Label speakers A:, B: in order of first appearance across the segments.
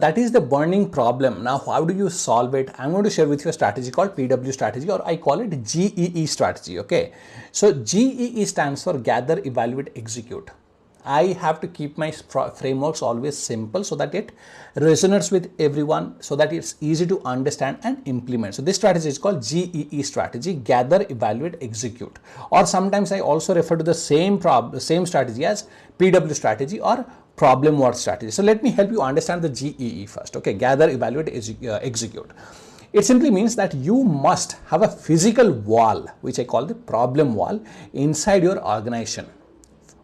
A: That is the burning problem. Now, how do you solve it? I'm going to share with you a strategy called PW strategy, or I call it GEE strategy. Okay. So GEE stands for gather, evaluate, execute. I have to keep my frameworks always simple so that it resonates with everyone, so that it's easy to understand and implement. So this strategy is called GEE strategy, gather, evaluate, execute. Or sometimes I also refer to the same strategy as PW strategy or problem word strategy. So let me help you understand the GEE first. Okay, gather, evaluate, execute. It simply means that you must have a physical wall, which I call the problem wall, inside your organization,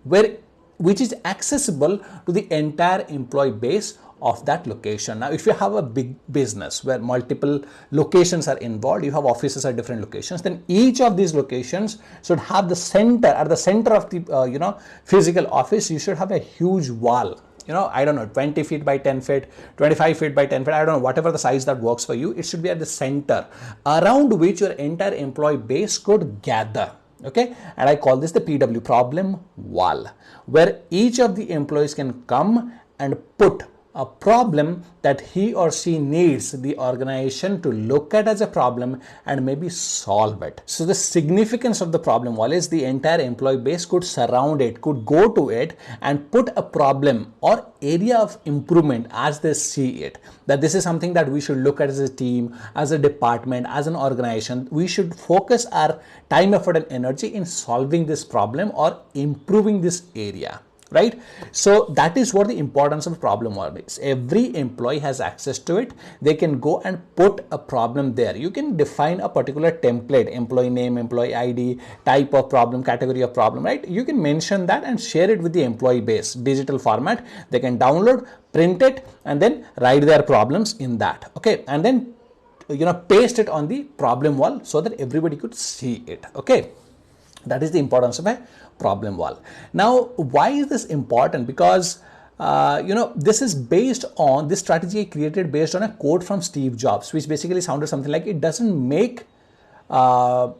A: which is accessible to the entire employee base of that location. Now, if you have a big business where multiple locations are involved, you have offices at different locations, then each of these locations should have the center, at the center of the physical office, you should have a huge wall. I don't know, 20 feet by 10 feet, 25 feet by 10 feet, I don't know, whatever the size that works for you, it should be at the center around which your entire employee base could gather. Okay, and I call this the PW, problem wall, where each of the employees can come and put a problem that he or she needs the organization to look at as a problem and maybe solve it. So the significance of the problem wall is the entire employee base could surround it, could go to it and put a problem or area of improvement as they see it. That this is something that we should look at as a team, as a department, as an organization. We should focus our time, effort and energy in solving this problem or improving this area. Right? So that is what the importance of problem wall is. Every employee has access to it. They can go and put a problem there. You can define a particular template, employee name, employee ID, type of problem, category of problem, right? You can mention that and share it with the employee base, digital format. They can download, print it, and then write their problems in that. Okay. And then, paste it on the problem wall so that everybody could see it. Okay. That is the importance of a problem wall. Now, why is this important? Because this is based on this strategy created based on a quote from Steve Jobs, which basically sounded something like, it doesn't make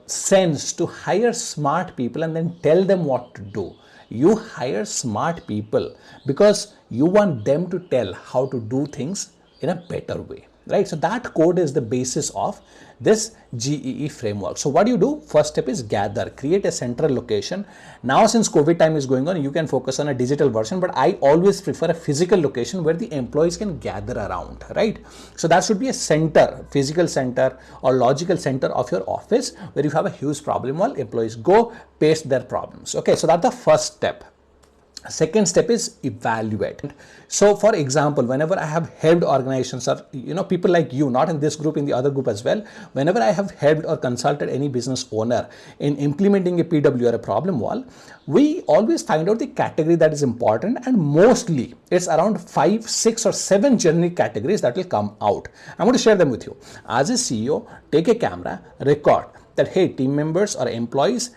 A: sense to hire smart people and then tell them what to do. You hire smart people because you want them to tell how to do things in a better way. Right? So that code is the basis of this GEE framework. So what do you do? First step is gather, create a central location. Now, since COVID time is going on, you can focus on a digital version, but I always prefer a physical location where the employees can gather around, right? So that should be a center, physical center or logical center of your office where you have a huge problem wall, employees go paste their problems. Okay, so that's the first step. Second step is evaluate. So for example, whenever I have helped organizations or people like you, not in this group, in the other group as well, whenever I have helped or consulted any business owner in implementing a PW or a problem wall, we always find out the category that is important, and mostly it's around 5, 6 or 7 generic categories that will come out. I'm going to share them with you. As a CEO, take a camera, record that, hey, team members or employees,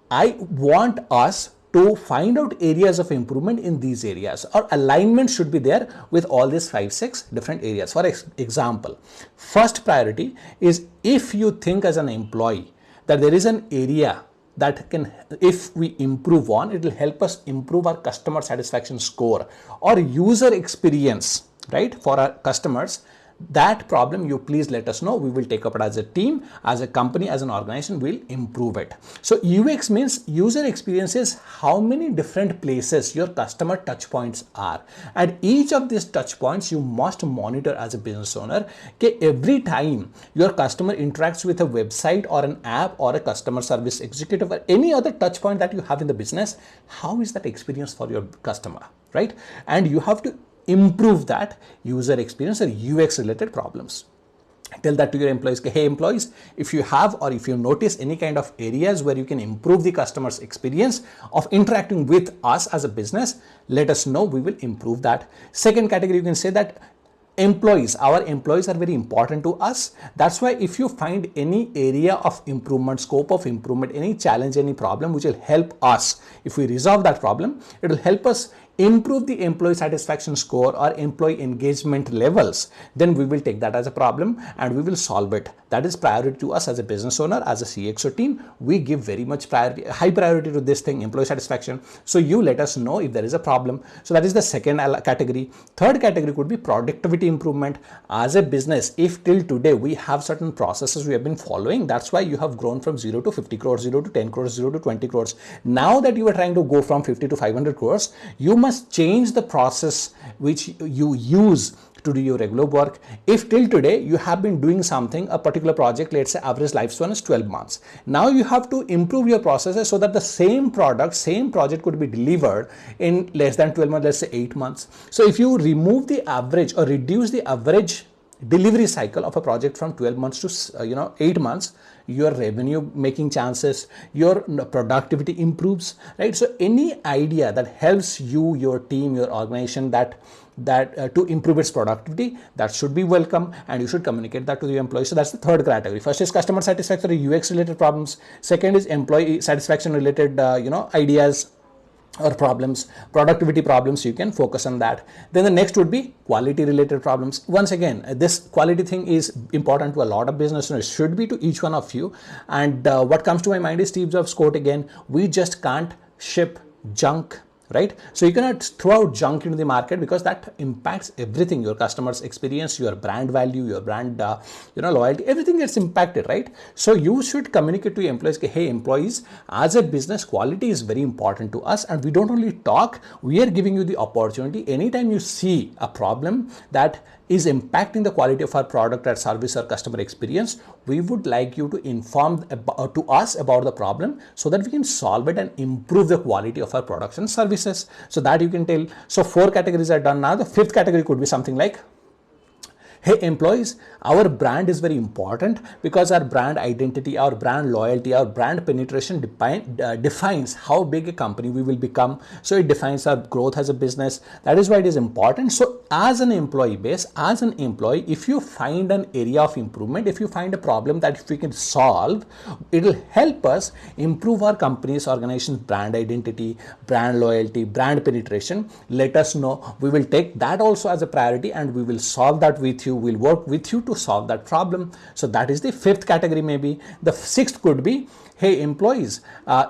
A: I want us to find out areas of improvement in these areas, or alignment should be there with all these 5, 6 different areas. For example, first priority is, if you think as an employee that there is an area that can, if we improve on, it will help us improve our customer satisfaction score or user experience, right, for our customers, that problem you please let us know. We will take up it as a team, as a company, as an organization, we'll improve it. So UX means user experience is how many different places your customer touch points are. At each of these touch points, you must monitor as a business owner. Okay, every time your customer interacts with a website or an app or a customer service executive or any other touch point that you have in the business, how is that experience for your customer, right? And you have to improve that user experience or UX related problems. Tell that to your employees. Hey employees, if you have or if you notice any kind of areas where you can improve the customer's experience of interacting with us as a business, let us know, we will improve that. Second category, you can say that our employees are very important to us. That's why if you find any area of improvement, scope of improvement, any challenge, any problem which will help us, if we resolve that problem, it will help us improve the employee satisfaction score or employee engagement levels, then we will take that as a problem and we will solve it. That is priority to us as a business owner, as a CXO team. We give very much priority, high priority to this thing, employee satisfaction. So you let us know if there is a problem. So that is the second category. Third category could be productivity improvement. As a business, if till today we have certain processes we have been following, that's why you have grown from 0 to 50 crores, 0 to 10 crores, 0 to 20 crores. Now that you are trying to go from 50 to 500 crores, you must change the process which you use to do your regular work. If till today you have been doing something, a particular project, let's say average lifespan is 12 months. Now you have to improve your processes so that the same product, same project could be delivered in less than 12 months, let's say 8 months. So if you remove the average or reduce the average delivery cycle of a project from 12 months to 8 months, your revenue making chances, your productivity improves, right? So any idea that helps you, your team, your organization that to improve its productivity, that should be welcome, and you should communicate that to the employees. So that's the third category. First is customer satisfaction or UX related problems. Second is employee satisfaction related ideas or problems, productivity problems. You can focus on that. Then the next would be quality related problems. Once again, this quality thing is important to a lot of business owners, should be to each one of you. And what comes to my mind is Steve Jobs quote again: we just can't ship junk, right? So you cannot throw out junk into the market because that impacts everything, your customers experience, your brand value, your brand loyalty, everything gets impacted, right? So you should communicate to your employees, hey employees, as a business, quality is very important to us, and we don't only talk, we are giving you the opportunity. Anytime you see a problem that is impacting the quality of our product or service or customer experience, we would like you to inform to us about the problem so that we can solve it and improve the quality of our products and services. So that you can tell. So 4 categories are done. Now the 5th category could be something like, hey employees, our brand is very important because our brand identity, our brand loyalty, our brand penetration defines how big a company we will become. So it defines our growth as a business. That is why it is important. So as an employee base, as an employee, if you find an area of improvement, if you find a problem that if we can solve, it will help us improve our company's organization's brand identity, brand loyalty, brand penetration. Let us know. We will take that also as a priority and we will solve that with you. We'll work with you to solve that problem. So that is the 5th category. Maybe the 6th could be, hey employees,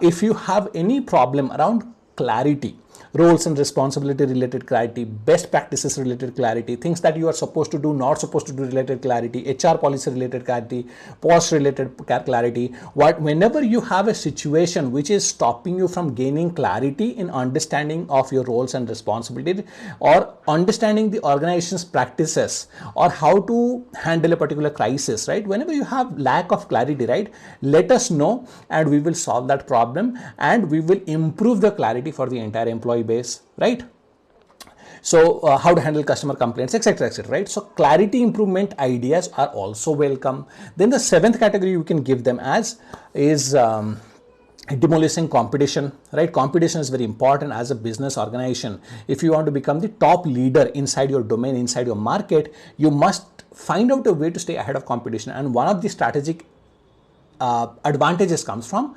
A: if you have any problem around clarity, roles and responsibility related clarity, best practices related clarity, things that you are supposed to do, not supposed to do related clarity, HR policy related clarity, post related clarity. Whenever you have a situation which is stopping you from gaining clarity in understanding of your roles and responsibility, or understanding the organization's practices, or how to handle a particular crisis, right? Whenever you have lack of clarity, right, let us know and we will solve that problem and we will improve the clarity for the entire employee base, right? So how to handle customer complaints, etc., etc., right? So clarity improvement ideas are also welcome. Then the 7th category you can give them as is demolishing competition, right? Competition is very important as a business organization. If you want to become the top leader inside your domain, inside your market, you must find out a way to stay ahead of competition. And one of the strategic advantages comes from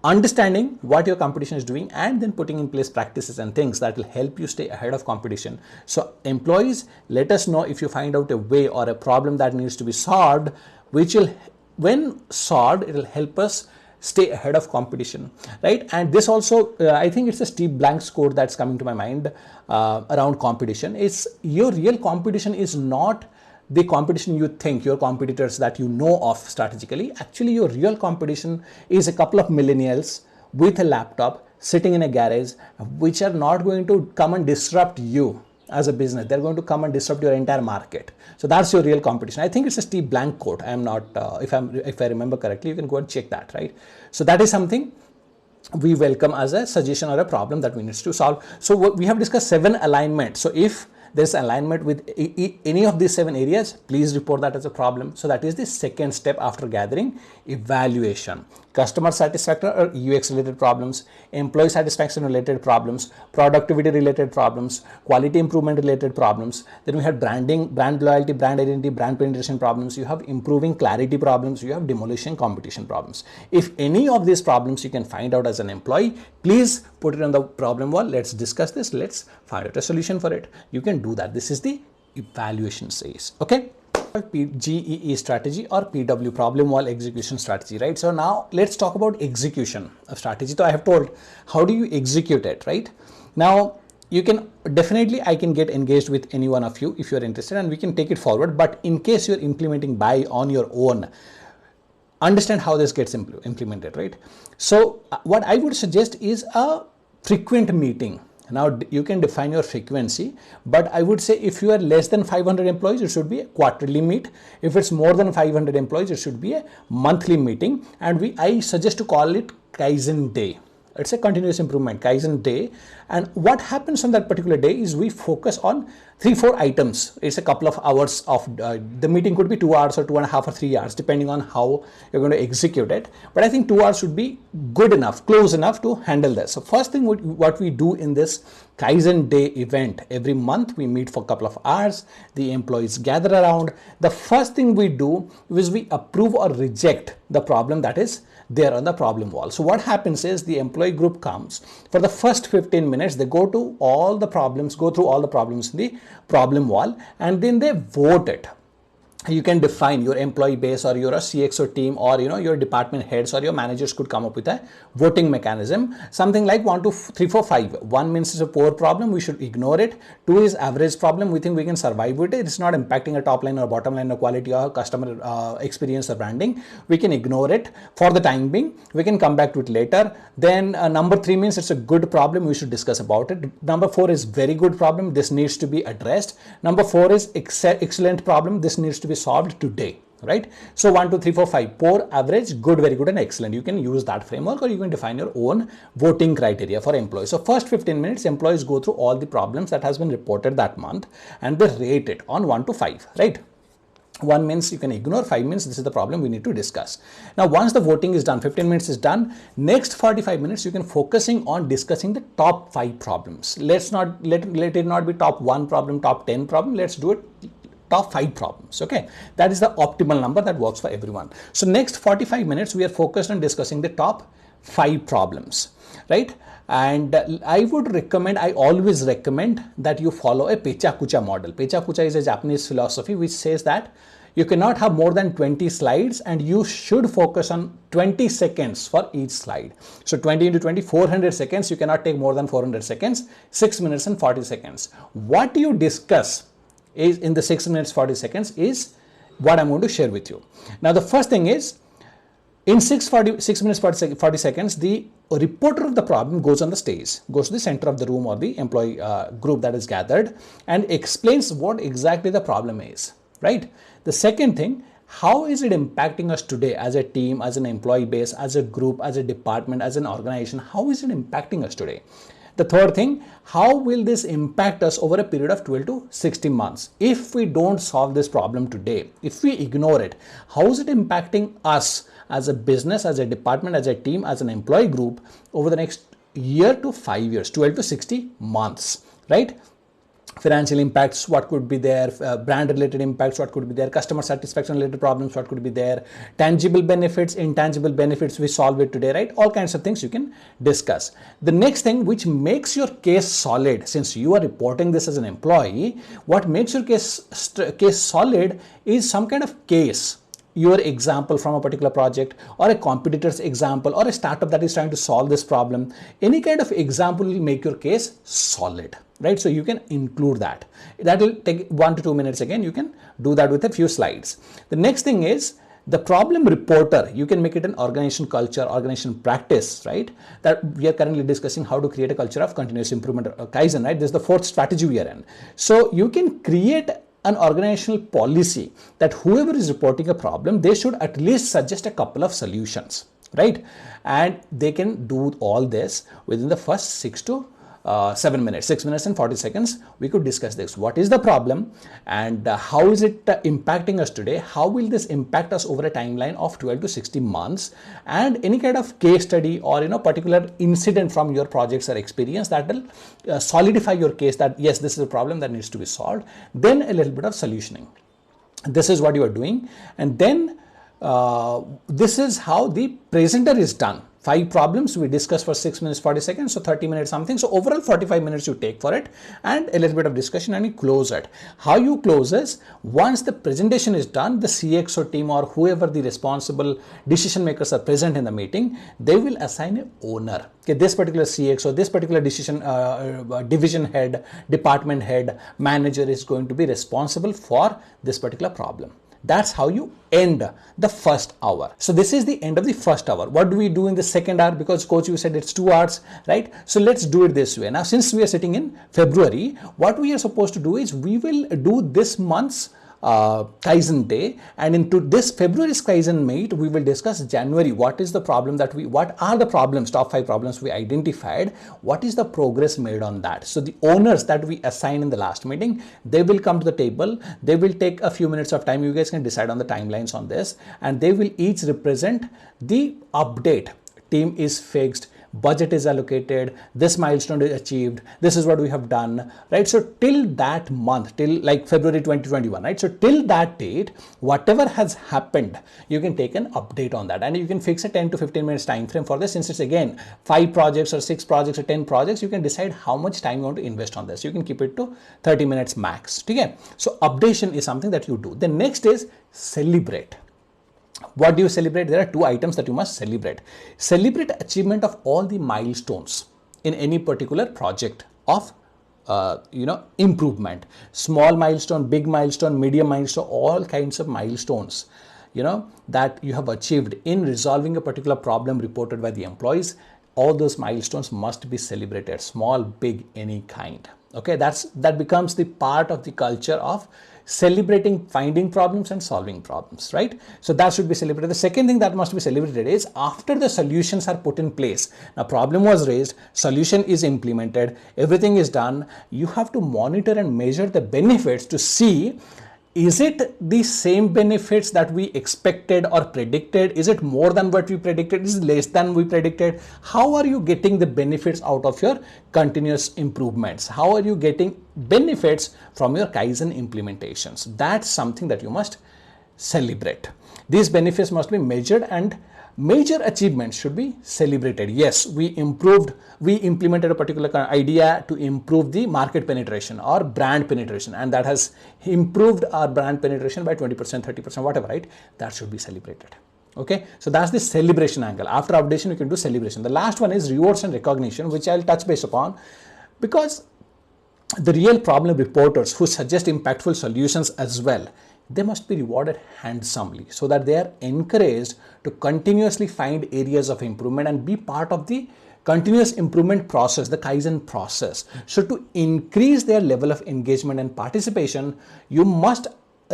A: understanding what your competition is doing and then putting in place practices and things that will help you stay ahead of competition. So employees, let us know if you find out a way or a problem that needs to be solved, which will, when solved, it will help us stay ahead of competition, right? And this also, I think it's a Steve Blank's quote that's coming to my mind around competition. It's your real competition is not the competition you think, your competitors that you know of strategically. Actually, your real competition is a couple of millennials with a laptop sitting in a garage, which are not going to come and disrupt you as a business. They're going to come and disrupt your entire market. So that's your real competition. I think it's a Steve Blank quote. I am not, if I remember correctly, you can go and check that, right? So that is something we welcome as a suggestion or a problem that we need to solve. So we have discussed 7 alignments. So if there's alignment with any of these 7 areas, please report that as a problem. So that is the second step after gathering evaluation. Customer satisfaction or UX related problems, employee satisfaction related problems, productivity related problems, quality improvement related problems. Then we have branding, brand loyalty, brand identity, brand penetration problems. You have improving clarity problems. You have demolition competition problems. If any of these problems you can find out as an employee, please put it on the problem wall. Let's discuss this. Let's find out a solution for it. You can do that. This is the evaluation phase. Okay. GEE strategy or PW, problem wall execution strategy, right? So now let's talk about execution of strategy. So I have told how do you execute it, right? Now you can definitely, I can get engaged with any one of you if you're interested and we can take it forward. But in case you're implementing by on your own, understand how this gets implemented, right? So what I would suggest is a frequent meeting. Now you can define your frequency, but I would say if you are less than 500 employees, it should be a quarterly meet. If it's more than 500 employees, it should be a monthly meeting. And I suggest to call it Kaizen day. It's a continuous improvement Kaizen day. And what happens on that particular day is we focus on 3-4 items. It's a couple of hours of the meeting could be 2 hours or 2.5 or 3 hours, depending on how you're going to execute it. But I think 2 hours should be good enough, close enough to handle this. So first thing, what we do in this Kaizen day event, every month we meet for a couple of hours, the employees gather around. The first thing we do is we approve or reject the problem that is there on the problem wall. So what happens is the employee group comes for the first 15 minutes, they go through all the problems in the problem wall, and then they vote it. You can define your employee base or your CXO team, or your department heads or your managers could come up with a voting mechanism, something like 1, 2, 3, 4, 5. 1 means it's a poor problem, we should ignore it. 2 is average problem, we think we can survive with it, it's not impacting a top line or bottom line or quality or customer experience or branding, we can ignore it for the time being, we can come back to it later. Then number 3 means it's a good problem, we should discuss about it. Number 4 is very good problem, this needs to be addressed. Number 4 is excellent problem, this needs to be solved today, right? So 1, 2, 3, 4, 5, poor, average, good, very good, and excellent. You can use that framework, or you can define your own voting criteria for employees. So first 15 minutes, employees go through all the problems that has been reported that month and they rate it on 1 to 5, right? 1 means you can ignore, 5 means this is the problem we need to discuss. Now, once the voting is done, 15 minutes is done, next 45 minutes you can focusing on discussing the top 5 problems. Let's not let it not be top 1 problem, top 10 problem. Let's do it top 5 problems. Okay, that is the optimal number that works for everyone. So next 45 minutes we are focused on discussing the top 5 problems, right? And I always recommend that you follow a Pecha Kucha model. Pecha Kucha is a Japanese philosophy which says that you cannot have more than 20 slides and you should focus on 20 seconds for each slide. So 20 into 20, 400 seconds. You cannot take more than 400 seconds, 6 minutes and 40 seconds. What you discuss is in the 6 minutes 40 seconds is what I'm going to share with you. Now the first thing is, in 6 minutes 40 seconds, the reporter of the problem goes on the stage, goes to the center of the room or the employee group that is gathered and explains what exactly the problem is, right? The second thing, how is it impacting us today as a team, as an employee base, as a group, as a department, as an organization? How is it impacting us today? The third thing, how will this impact us over a period of 12 to 16 months? If we don't solve this problem today, if we ignore it, how is it impacting us as a business, as a department, as a team, as an employee group over the next year to 5 years, 12 to 60 months, right? Financial impacts, what could be there, brand related impacts, what could be there, customer satisfaction related problems, what could be there, tangible benefits, intangible benefits, we solve it today, right? All kinds of things you can discuss. The next thing which makes your case solid, since you are reporting this as an employee, what makes your case solid is some kind of case, your example from a particular project or a competitor's example or a startup that is trying to solve this problem. Any kind of example will make your case solid, right? So you can include that. That will take 1 to 2 minutes. Again, you can do that with a few slides. The next thing is the problem reporter. You can make it an organization culture, organization practice, right? That we are currently discussing how to create a culture of continuous improvement, Kaizen, right? This is the 4th strategy we are in. So you can create an organizational policy that whoever is reporting a problem, they should at least suggest a couple of solutions, right? And they can do all this within the first 6 to 7 minutes, 6 minutes and 40 seconds, we could discuss this. What is the problem and how is it impacting us today? How will this impact us over a timeline of 12 to 60 months? And any kind of case study or particular incident from your projects or experience that will solidify your case that yes, this is a problem that needs to be solved. Then a little bit of solutioning. This is what you are doing, and then this is how the presenter is done. 5 problems we discuss for 6 minutes 40 seconds, so 30 minutes something. So overall 45 minutes you take for it, and a little bit of discussion, and you close it. How you close is, once the presentation is done, the CXO team or whoever the responsible decision makers are present in the meeting, they will assign an owner. Okay, this particular CXO, this particular division head, department head, manager is going to be responsible for this particular problem. That's how you end the first hour. So this is the end of the first hour. What do we do in the second hour? Because coach, you said it's 2 hours, right? So let's do it this way. Now, since we are sitting in February, what we are supposed to do is we will do this month's Kaizen day, and into this February's Kaizen meet, we will discuss January. What is the problem what are the problems, top 5 problems we identified? What is the progress made on that? So the owners that we assign in the last meeting, they will come to the table. They will take a few minutes of time. You guys can decide on the timelines on this, and they will each represent the update. Team is fixed, budget is allocated, this milestone is achieved, this is what we have done, right? So till that month, till like February 2021, right? So till that date, whatever has happened, you can take an update on that, and you can fix a 10 to 15 minutes time frame for this. Since it's again 5 projects or 6 projects or 10 projects, you can decide how much time you want to invest on this. You can keep it to 30 minutes max. Okay? So updation is something that you do. The next is celebrate. What do you celebrate? There are 2 items that you must celebrate. Celebrate achievement of all the milestones in any particular project of improvement. Small milestone, big milestone, medium milestone, all kinds of milestones that you have achieved in resolving a particular problem reported by the employees. All those milestones must be celebrated, small, big, any kind. Okay, that becomes the part of the culture of celebrating finding problems and solving problems, right? So that should be celebrated. The second thing that must be celebrated is after the solutions are put in place. Now, problem was raised, solution is implemented, everything is done. You have to monitor and measure the benefits to see, is it the same benefits that we expected or predicted? Is it more than what we predicted? Is it less than we predicted? How are you getting the benefits out of your continuous improvements? How are you getting benefits from your Kaizen implementations? That's something that you must celebrate. These benefits must be measured, and major achievements should be celebrated. Yes, we implemented a particular idea to improve the market penetration or brand penetration, and that has improved our brand penetration by 20%, 30%, whatever, right? That should be celebrated. Okay, so that's the celebration angle. After updation, you can do celebration. The last one is rewards and recognition, which I'll touch base upon, because the real problem reporters who suggest impactful solutions as well, they must be rewarded handsomely so that they are encouraged to continuously find areas of improvement and be part of the continuous improvement process, the Kaizen process. So to increase their level of engagement and participation, you must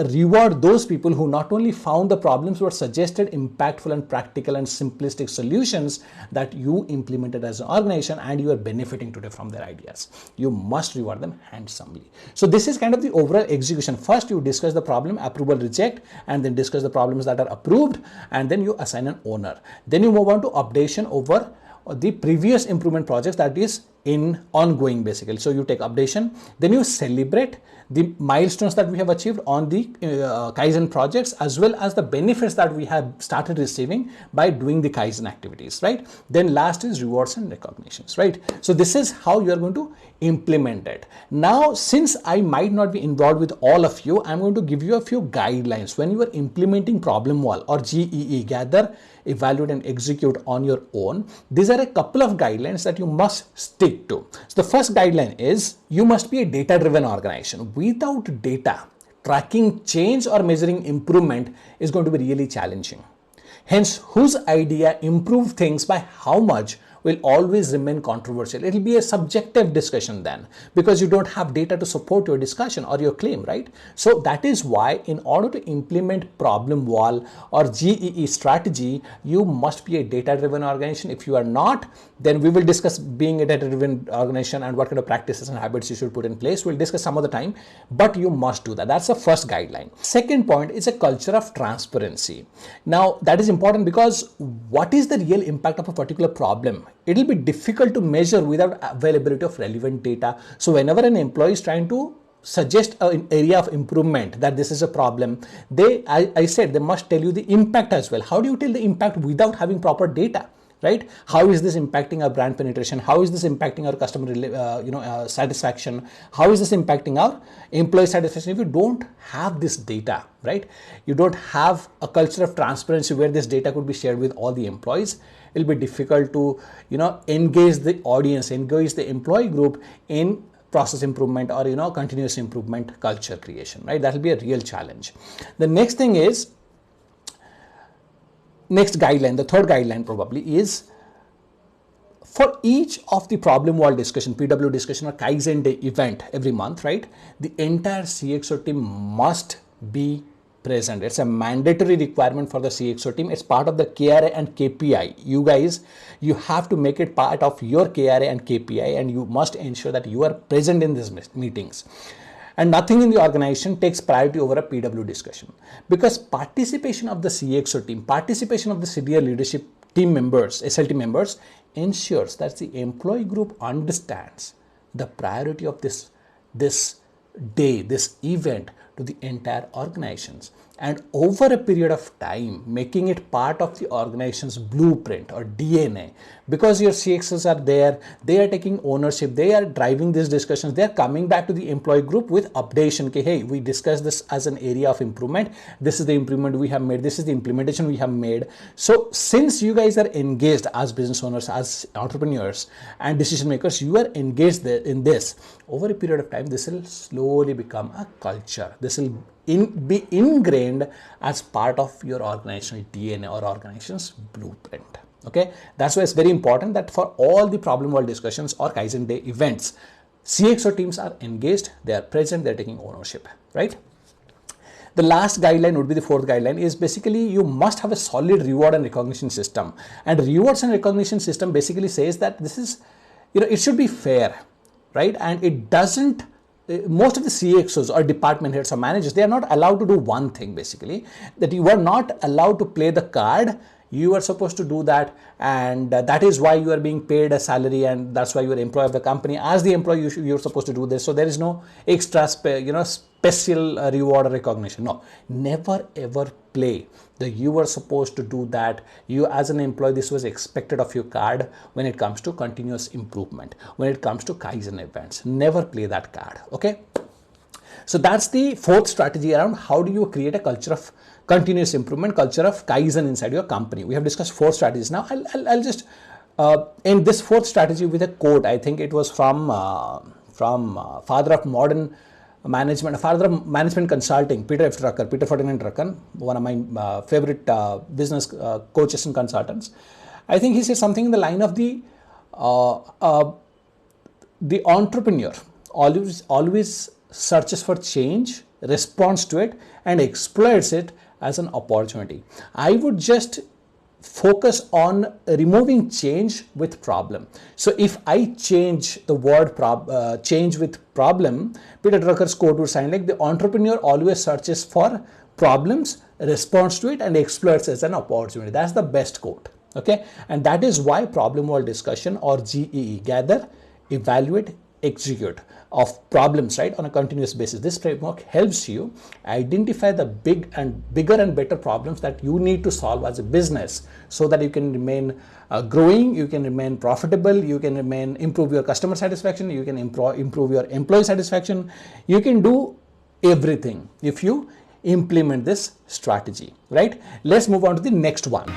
A: reward those people who not only found the problems but suggested impactful and practical and simplistic solutions that you implemented as an organization, and you are benefiting today from their ideas. You must reward them handsomely. So this is kind of the overall execution. First, you discuss the problem, approval, reject, and then discuss the problems that are approved, and then you assign an owner. Then you move on to updation over the previous improvement projects that is in ongoing basically. So you take updation, then you celebrate the milestones that we have achieved on the Kaizen projects, as well as the benefits that we have started receiving by doing the Kaizen activities, right? Then last is rewards and recognitions, right? So this is how you are going to implement it. Now, since I might not be involved with all of you, I'm going to give you a few guidelines when you are implementing problem wall or GEE, gather, evaluate and execute on your own. These are a couple of guidelines that you must stick to. So the first guideline is you must be a data-driven organization. Without data, tracking change or measuring improvement is going to be really challenging. Hence, whose idea improved things by how much will always remain controversial. It will be a subjective discussion then, because you don't have data to support your discussion or your claim, right? So that is why in order to implement problem wall or GEE strategy, you must be a data-driven organization. If you are not, then we will discuss being a data-driven organization and what kind of practices and habits you should put in place. We'll discuss some other time, but you must do that. That's the first guideline. Second point is a culture of transparency. Now, that is important because what is the real impact of a particular problem? It will be difficult to measure without availability of relevant data. So whenever an employee is trying to suggest an area of improvement, that this is a problem, I said they must tell you the impact as well. How do you tell the impact without having proper data? Right? How is this impacting our brand penetration? How is this impacting our customer satisfaction? How is this impacting our employee satisfaction? If you don't have this data, right? You don't have a culture of transparency where this data could be shared with all the employees. It'll be difficult to, engage the audience, engage the employee group in process improvement or, continuous improvement culture creation, right? That will be a real challenge. The next thing is, next guideline, the third guideline probably is for each of the problem wall discussion, PW discussion or Kaizen Day event every month, right? The entire CXO team must be present. It's a mandatory requirement for the CXO team. It's part of the KRA and KPI. You guys, you have to make it part of your KRA and KPI, and you must ensure that you are present in these meetings. And nothing in the organization takes priority over a PW discussion, because participation of the CXO team, participation of the senior leadership team members, SLT members, ensures that the employee group understands the priority of this day, this event to the entire organizations. And over a period of time, making it part of the organization's blueprint or DNA, because your CXOs are there, they are taking ownership, they are driving these discussions, they are coming back to the employee group with updation. Okay, hey, we discussed this as an area of improvement. This is the improvement we have made. This is the implementation we have made. So since you guys are engaged as business owners, as entrepreneurs and decision makers, you are engaged in this. Over a period of time, this will slowly become a culture. This will be ingrained as part of your organizational DNA or organization's blueprint. Okay, that's why it's very important that for all the problem wall discussions or Kaizen Day events, CXO teams are engaged, they are present, they're taking ownership, right? The last guideline would be the fourth guideline, is basically you must have a solid reward and recognition system. And rewards and recognition system basically says that this is, it should be fair, right? And it doesn't, most of the CXOs or department heads or managers, they are not allowed to do one thing basically, that you are not allowed to play the card. You are supposed to do that, and that is why you are being paid a salary, and that's why you are employee of the company. As the employee, you're supposed to do this. So there is no extra, special reward or recognition. No, never ever play that you are supposed to do that. You as an employee, this was expected of your card when it comes to continuous improvement, when it comes to Kaizen events. Never play that card. Okay. So that's the fourth strategy around how do you create a culture of continuous improvement, culture of Kaizen inside your company. We have discussed 4 strategies. Now I'll just end this fourth strategy with a quote. I think it was from father of modern management, father of management consulting, Peter Ferdinand Drucker, one of my favorite business coaches and consultants. I think he said something in the line of the entrepreneur always searches for change, responds to it, and exploits it as an opportunity. I would just focus on removing change with problem. So if I change the word change with problem, Peter Drucker's quote would sound like, the entrepreneur always searches for problems, responds to it, and exploits as an opportunity. That's the best quote. Okay, and that is why problem wall discussion, or GEE, gather, evaluate, execute of problems, right, on a continuous basis. This framework helps you identify the bigger and better problems that you need to solve as a business, so that you can remain growing, you can remain profitable, you can improve your customer satisfaction, you can improve your employee satisfaction. You can do everything if you implement this strategy, right? Let's move on to the next one.